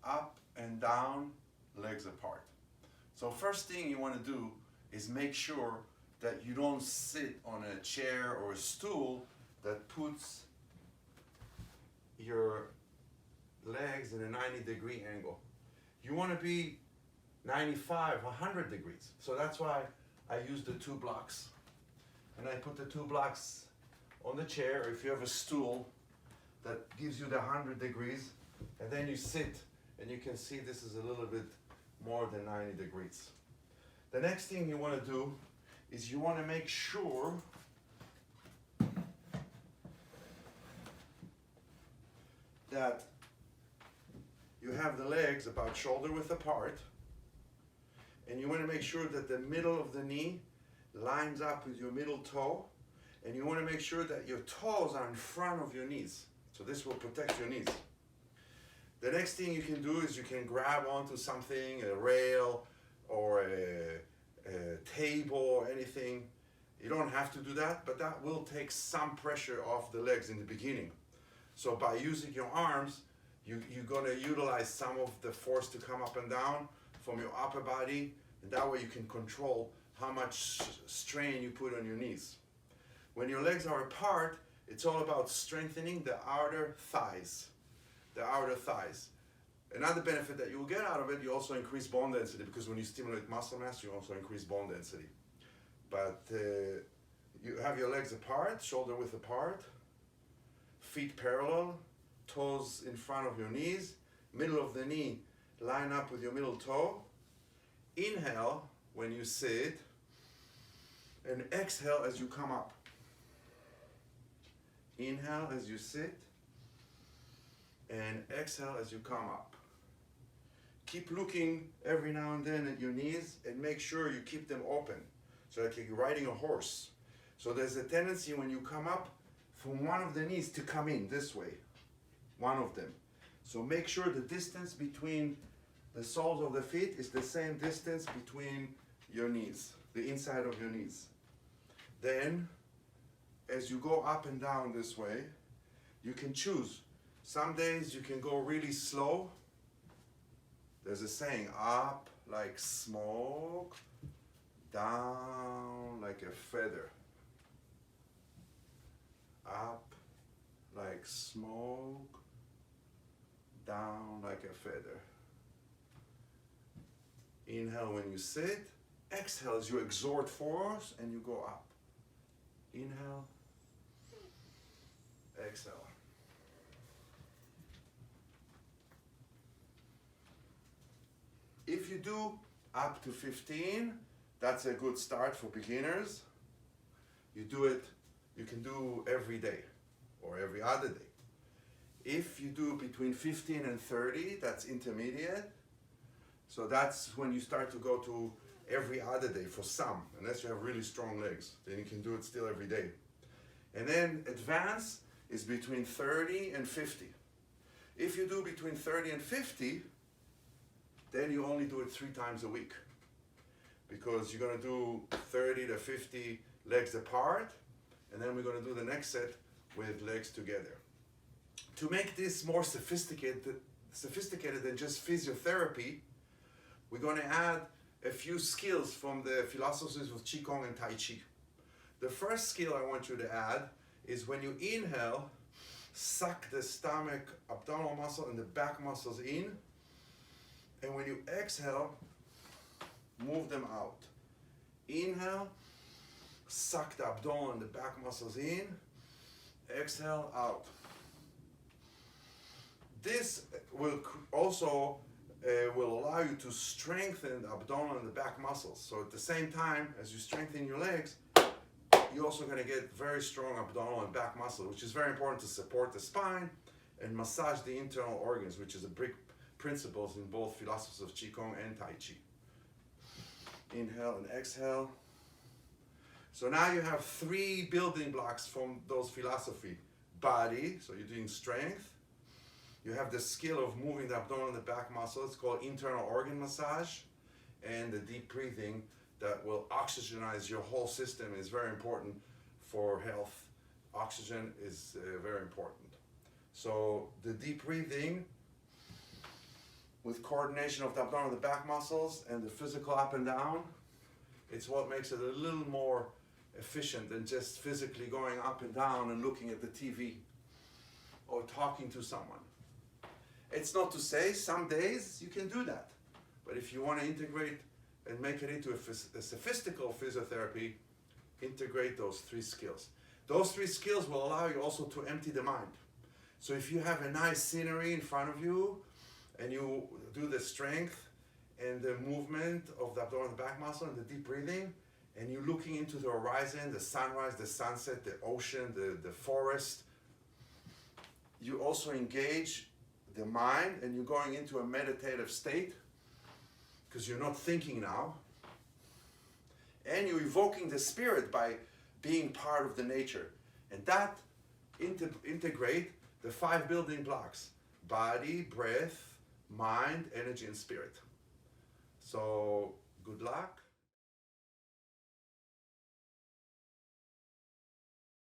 up and down, legs apart. So first thing you want to do is make sure that you don't sit on a chair or a stool that puts your legs in a 90-degree angle. You want to be 95, 100 degrees. So that's why I use the 2 blocks. And I put the 2 blocks on the chair, or if you have a stool that gives you the 100 degrees, and then you sit, and you can see this is a little bit more than 90 degrees. The next thing you want to do is you want to make sure that you have the legs about shoulder width apart, and you want to make sure that the middle of the knee lines up with your middle toe, and you want to make sure that your toes are in front of your knees. So this will protect your knees. The next thing you can do is you can grab onto something, a rail or a table or anything. You don't have to do that, but that will take some pressure off the legs in the beginning. So by using your arms, you're going to utilize some of the force to come up and down from your upper body, and that way you can control how much strain you put on your knees. When your legs are apart, it's all about strengthening the outer thighs. The outer thighs. Another benefit that you will get out of it, you also increase bone density, because when you stimulate muscle mass, you also increase bone density. But you have your legs apart, shoulder width apart, feet parallel, toes in front of your knees, middle of the knee line up with your middle toe. Inhale when you sit, and exhale as you come up. Inhale as you sit, and exhale as you come up. Keep looking every now and then at your knees, and make sure you keep them open, so like you're riding a horse. So there's a tendency when you come up for one of the knees to come in this way, one of them. So make sure the distance between the soles of the feet is the same distance between your knees, the inside of your knees. Then, as you go up and down this way, you can choose. Some days you can go really slow. There's a saying, up like smoke, down like a feather. Up like smoke, down like a feather. Inhale when you sit, exhale as you exert force and you go up. Inhale, exhale. If you do up to 15, that's a good start for beginners. You can do every day or every other day. If you do between 15 and 30, that's intermediate. So that's when you start to go to every other day for some, unless you have really strong legs. Then you can do it still every day. And then advanced is between 30 and 50. If you do between 30 and 50, then you only do it 3 times a week, because you're going to do 30 to 50 legs apart, and then we're going to do the next set with legs together. To make this more sophisticated than just physiotherapy, we're going to add a few skills from the philosophies of Qigong and Tai Chi. The first skill I want you to add is when you inhale, suck the stomach, abdominal muscle, and the back muscles in. And when you exhale, move them out. Inhale, suck the abdomen and the back muscles in. Exhale, out. This will also will allow you to strengthen the abdomen and the back muscles. So at the same time as you strengthen your legs, you're also going to get very strong abdominal and back muscle, which is very important to support the spine and massage the internal organs, which is a big principles in both philosophies of Qigong and Tai Chi. Inhale and exhale. So now you have 3 building blocks from those philosophy. Body, so you're doing strength. You have the skill of moving the abdomen and the back muscle. It's called internal organ massage. And the deep breathing that will oxygenize your whole system is very important for health. Oxygen is very important. So the deep breathing, with coordination of the abdominal, the back muscles, and the physical up and down. It's what makes it a little more efficient than just physically going up and down and looking at the TV or talking to someone. It's not to say some days you can do that, but if you want to integrate and make it into a sophistical physiotherapy, integrate those 3 skills. Those 3 skills will allow you also to empty the mind. So if you have a nice scenery in front of you and you do the strength and the movement of the abdominal back muscle and the deep breathing, and you're looking into the horizon, the sunrise, the sunset, the ocean, the forest, you also engage the mind and you're going into a meditative state because you're not thinking now. And you're evoking the spirit by being part of the nature. And that integrate the 5 building blocks: body, breath, mind, energy, and spirit. So good luck.